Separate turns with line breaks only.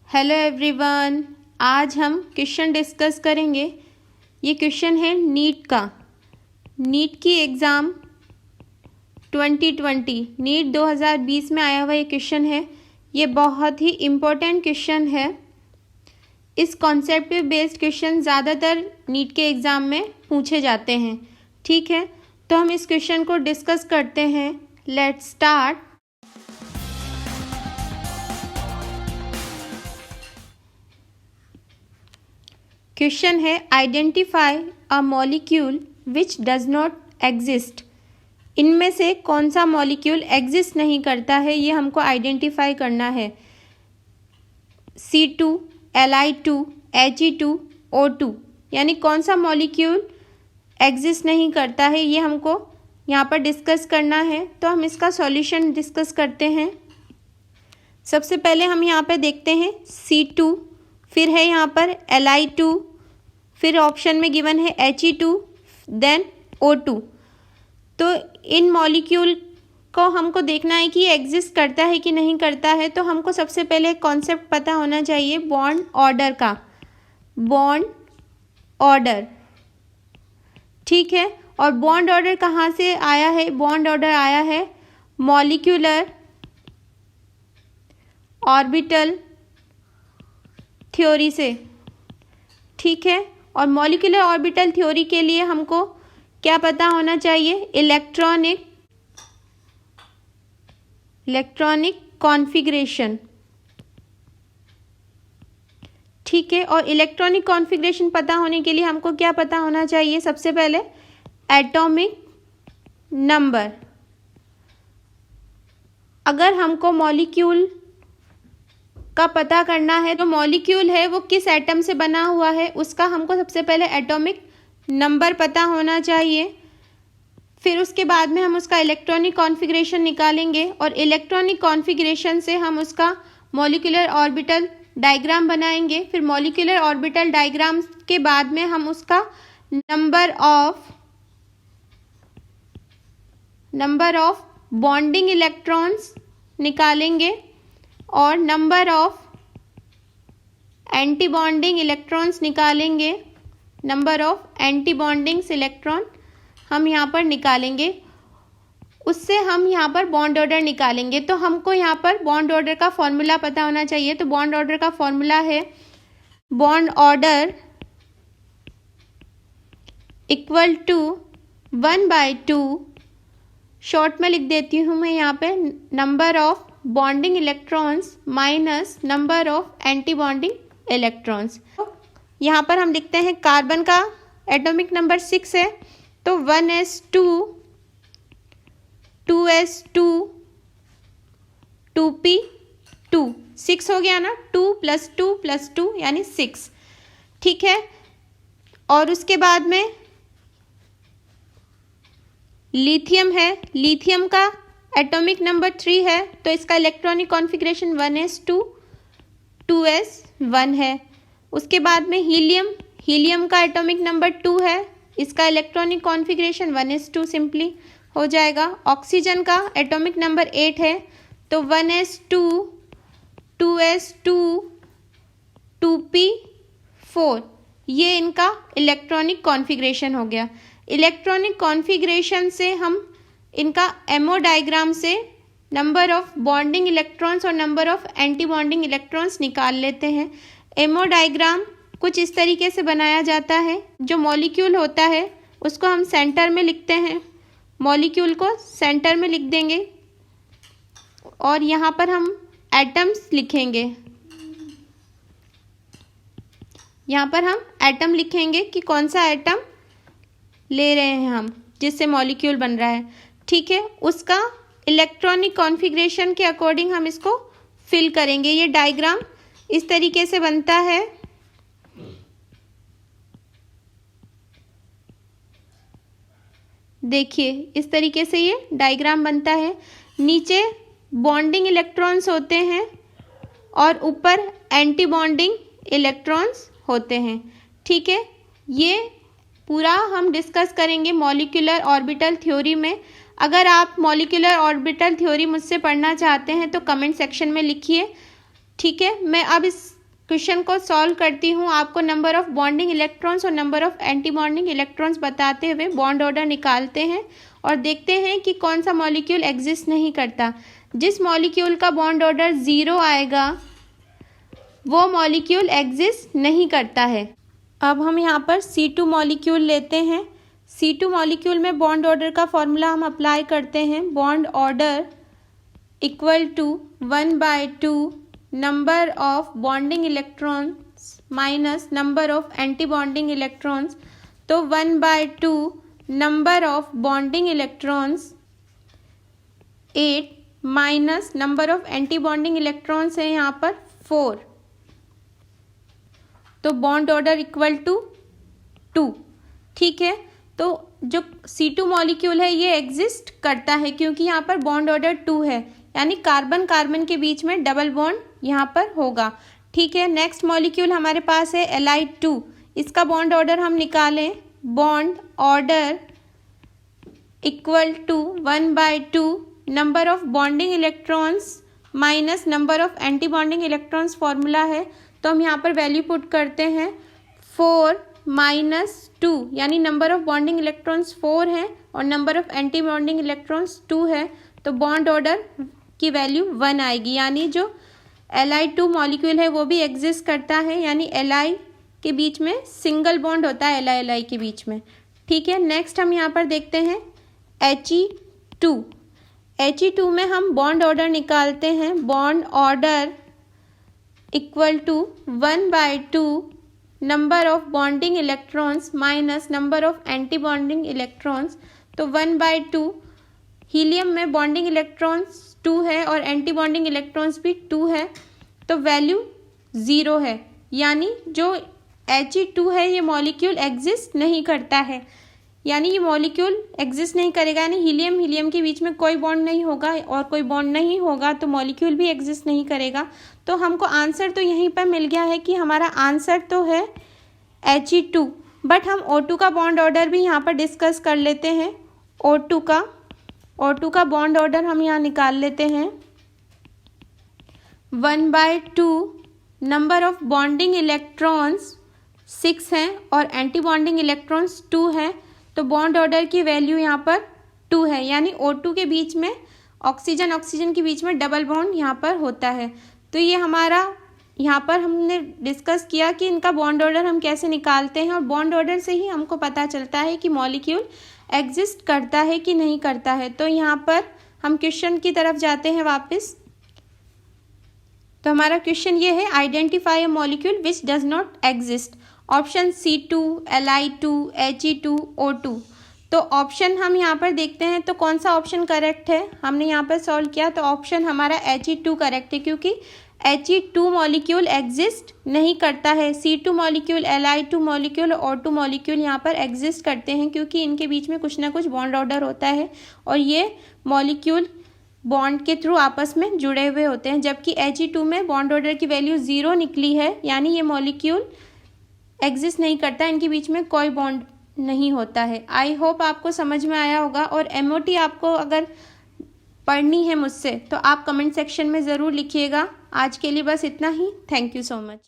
Hello everyone, आज हम question discuss करेंगे। ये क्वेश्चन है नीट का। नीट की एग्ज़ाम 2020 नीट 2020 में आया हुआ ये क्वेश्चन है। ये बहुत ही इम्पोर्टेंट क्वेश्चन है। इस कॉन्सेप्ट पे बेस्ड क्वेश्चन ज़्यादातर नीट के एग्ज़ाम में पूछे जाते हैं। ठीक है, तो हम इस क्वेश्चन को डिस्कस करते हैं। Let's start. क्वेश्चन है identify a molecule which does not exist. इनमें से कौन सा मॉलिक्यूल एग्जिस्ट नहीं करता है, ये हमको आइडेंटिफाई करना है। C2, Li2, He2, O2, यानी कौन सा मॉलिक्यूल एग्जिस्ट नहीं करता है, ये हमको यहाँ पर डिस्कस करना है। तो हम इसका सॉल्यूशन डिस्कस करते हैं। सबसे पहले हम यहाँ पर देखते हैं C2, फिर है यहाँ पर Li2, फिर ऑप्शन में गिवन है He2, देन O2। तो इन मॉलिक्यूल को हमको देखना है कि एग्जिस्ट करता है कि नहीं करता है। तो हमको सबसे पहले कॉन्सेप्ट पता होना चाहिए बॉन्ड ऑर्डर का। बॉन्ड ऑर्डर, ठीक है। और बॉन्ड ऑर्डर कहाँ से आया है? बॉन्ड ऑर्डर आया है मॉलिक्यूलर ऑर्बिटल थ्योरी से, ठीक है। और मॉलिक्यूलर ऑर्बिटल थ्योरी के लिए हमको क्या पता होना चाहिए? इलेक्ट्रॉनिक कॉन्फ़िगरेशन, ठीक है। और इलेक्ट्रॉनिक कॉन्फ़िगरेशन पता होने के लिए हमको क्या पता होना चाहिए? सबसे पहले एटॉमिक नंबर। अगर हमको मॉलिक्यूल का पता करना है तो मॉलिक्यूल है वो किस एटम से बना हुआ है, उसका हमको सबसे पहले एटॉमिक नंबर पता होना चाहिए। फिर उसके बाद में हम उसका इलेक्ट्रॉनिक कॉन्फ़िगरेशन निकालेंगे और इलेक्ट्रॉनिक कॉन्फ़िगरेशन से हम उसका मॉलिक्यूलर ऑर्बिटल डायग्राम बनाएंगे। फिर मॉलिक्यूलर ऑर्बिटल डायग्राम के बाद में हम उसका नंबर ऑफ बॉन्डिंग इलेक्ट्रॉन्स निकालेंगे और number of anti bonding electrons निकालेंगे। Number of anti bonding electron हम यहाँ पर निकालेंगे। उससे हम यहाँ पर बॉन्ड ऑर्डर निकालेंगे। तो हमको यहाँ पर बॉन्ड ऑर्डर का फॉर्मूला पता होना चाहिए। तो बॉन्ड ऑर्डर का फॉर्मूला है bond order equal to 1/2, short में लिख देती हूँ मैं यहाँ पे, number of bonding electrons minus number of anti bonding electrons. यहाँ पर हम लिखते हैं कार्बन का एटॉमिक नंबर 6 है, तो 1s2, 2s2, 2p2, 6 हो गया ना। 2 + 2 + 2 यानी 6, ठीक है। और उसके बाद में लिथियम है। लिथियम का एटॉमिक नंबर 3 है, तो इसका इलेक्ट्रॉनिक कॉन्फ़िगरेशन 1s2, 2s1 है। उसके बाद में हीलियम का एटॉमिक नंबर 2 है, इसका इलेक्ट्रॉनिक कॉन्फ़िगरेशन 1s2 सिंपली हो जाएगा। ऑक्सीजन का एटॉमिक नंबर 8 है, तो 1s2, 2s2, 2p4, ये इनका इलेक्ट्रॉनिक कॉन्फ़िगरेशन हो गया। इलेक्ट्रॉनिक कॉन्फ़िगरेशन से हम इनका एमओ डायग्राम से नंबर ऑफ बॉन्डिंग इलेक्ट्रॉन्स और number of anti bonding electrons निकाल लेते हैं। एमओ डायग्राम कुछ इस तरीके से बनाया जाता है। जो मॉलिक्यूल होता है उसको हम सेंटर में लिखते हैं। मॉलिक्यूल को सेंटर में लिख देंगे और यहाँ पर हम एटम्स लिखेंगे। यहाँ पर हम एटम लिखेंगे कि कौन सा एटम ले रहे हैं हम, जिससे मॉलिक्यूल बन रहा है, ठीक है। उसका इलेक्ट्रॉनिक कॉन्फ़िगरेशन के अकॉर्डिंग हम इसको फिल करेंगे। ये डायग्राम इस तरीके से बनता है। देखिए इस तरीके से ये डायग्राम बनता है। नीचे बॉन्डिंग इलेक्ट्रॉन्स होते हैं और ऊपर एंटी बॉन्डिंग इलेक्ट्रॉन्स होते हैं, ठीक है। ये पूरा हम डिस्कस करेंगे मॉलिक्यूलर ऑर्बिटल थ्योरी में। अगर आप मॉलिक्यूलर ऑर्बिटल थ्योरी मुझसे पढ़ना चाहते हैं तो कमेंट सेक्शन में लिखिए, ठीक है। मैं अब इस क्वेश्चन को सॉल्व करती हूँ। आपको नंबर ऑफ बॉन्डिंग इलेक्ट्रॉन्स और number of anti bonding electrons बताते हुए बॉन्ड ऑर्डर निकालते हैं और देखते हैं कि कौन सा मॉलिक्यूल एग्जिस्ट नहीं करता। जिस मॉलिक्यूल का बॉन्ड ऑर्डर 0 आएगा वो मॉलिक्यूल एग्जिस्ट नहीं करता है। अब हम यहाँ पर C2 मॉलिक्यूल लेते हैं। C2 मॉलिक्यूल में बॉन्ड ऑर्डर का फॉर्मूला हम अप्लाई करते हैं। Bond order equal to 1/2 number of bonding electrons minus number of anti bonding electrons. तो 1/2 number of bonding electrons 8 minus number of anti bonding electrons है यहाँ पर 4। तो बॉन्ड ऑर्डर इक्वल टू 2। ठीक है, तो जो C2 मॉलिक्यूल है ये एग्जिस्ट करता है क्योंकि यहाँ पर बॉन्ड ऑर्डर 2 है, यानी कार्बन कार्बन के बीच में डबल बॉन्ड यहाँ पर होगा। ठीक है, नेक्स्ट मॉलिक्यूल हमारे पास है Li2। इसका बॉन्ड ऑर्डर हम निकालें। Bond order equal to 1/2 number of bonding electrons minus number of anti bonding electrons formula है, तो हम यहाँ पर वैल्यू पुट करते हैं 4 माइनस 2, यानी नंबर ऑफ बॉन्डिंग इलेक्ट्रॉन्स 4 है और number of anti bonding electrons 2 है, तो बॉन्ड ऑर्डर की वैल्यू 1 आएगी। यानी जो Li2 मॉलिक्यूल है वो भी एग्जिस्ट करता है, यानी Li के बीच में सिंगल बॉन्ड होता है Li के बीच में। ठीक है, नेक्स्ट हम यहाँ पर देखते हैं He2। He2 में हम बॉन्ड ऑर्डर निकालते हैं। Bond order equal to 1/2 number of bonding electrons minus number of anti bonding electrons. तो 1/2 हीलियम में बॉन्डिंग इलेक्ट्रॉन्स 2 है और एंटी बॉन्डिंग इलेक्ट्रॉन्स भी 2 है, तो वैल्यू 0 है, यानी जो He2 है ये मॉलिक्यूल एग्जिस्ट नहीं करता है। यानी ये मॉलिक्यूल एग्जिस्ट नहीं करेगा, यानी हीलियम हीलियम के बीच में कोई बॉन्ड नहीं होगा और कोई बॉन्ड नहीं होगा तो मॉलिक्यूल भी एग्जिस्ट नहीं करेगा। तो हमको आंसर तो यहीं पर मिल गया है कि हमारा आंसर तो है He2। बट हम O2 का बॉन्ड ऑर्डर भी यहाँ पर डिस्कस कर लेते हैं। O2 का बॉन्ड ऑर्डर हम यहाँ निकाल लेते हैं। 1/2 नंबर ऑफ बॉन्डिंग इलेक्ट्रॉन्स 6 हैं और एंटी बॉन्डिंग इलेक्ट्रॉन्स 2 हैं, तो बॉन्ड ऑर्डर की वैल्यू यहाँ पर 2 है, यानी O2 के बीच में ऑक्सीजन ऑक्सीजन के बीच में डबल बॉन्ड यहाँ पर होता है। तो ये हमारा यहाँ पर हमने डिस्कस किया कि इनका बॉन्ड ऑर्डर हम कैसे निकालते हैं और बॉन्ड ऑर्डर से ही हमको पता चलता है कि मॉलिक्यूल एग्जिस्ट करता है कि नहीं करता है। तो यहाँ पर हम क्वेश्चन की तरफ जाते हैं वापस। तो हमारा क्वेश्चन ये है, identify a molecule which does not exist. Option C2, Li2, He2, O2। तो ऑप्शन हम यहाँ पर देखते हैं तो कौन सा ऑप्शन करेक्ट है। हमने यहाँ पर सॉल्व किया तो ऑप्शन हमारा He2 करेक्ट है, क्योंकि He2 मॉलिक्यूल एग्जिस्ट नहीं करता है। C2 molecule, Li2 molecule, O2 molecule यहाँ पर एग्जिस्ट करते हैं क्योंकि इनके बीच में कुछ ना कुछ बॉन्ड ऑर्डर होता है और ये मॉलिक्यूल बॉन्ड के थ्रू आपस में जुड़े हुए होते हैं। जबकि He2 में बॉन्ड ऑर्डर की वैल्यू 0 निकली है, यानी ये मॉलिक्यूल एग्जिस्ट नहीं करता, इनके बीच में कोई बॉन्ड नहीं होता है। आई होप आपको समझ में आया होगा और MOT आपको अगर पढ़नी है मुझसे तो आप कमेंट सेक्शन में ज़रूर लिखिएगा। आज के लिए बस इतना ही। Thank you so much.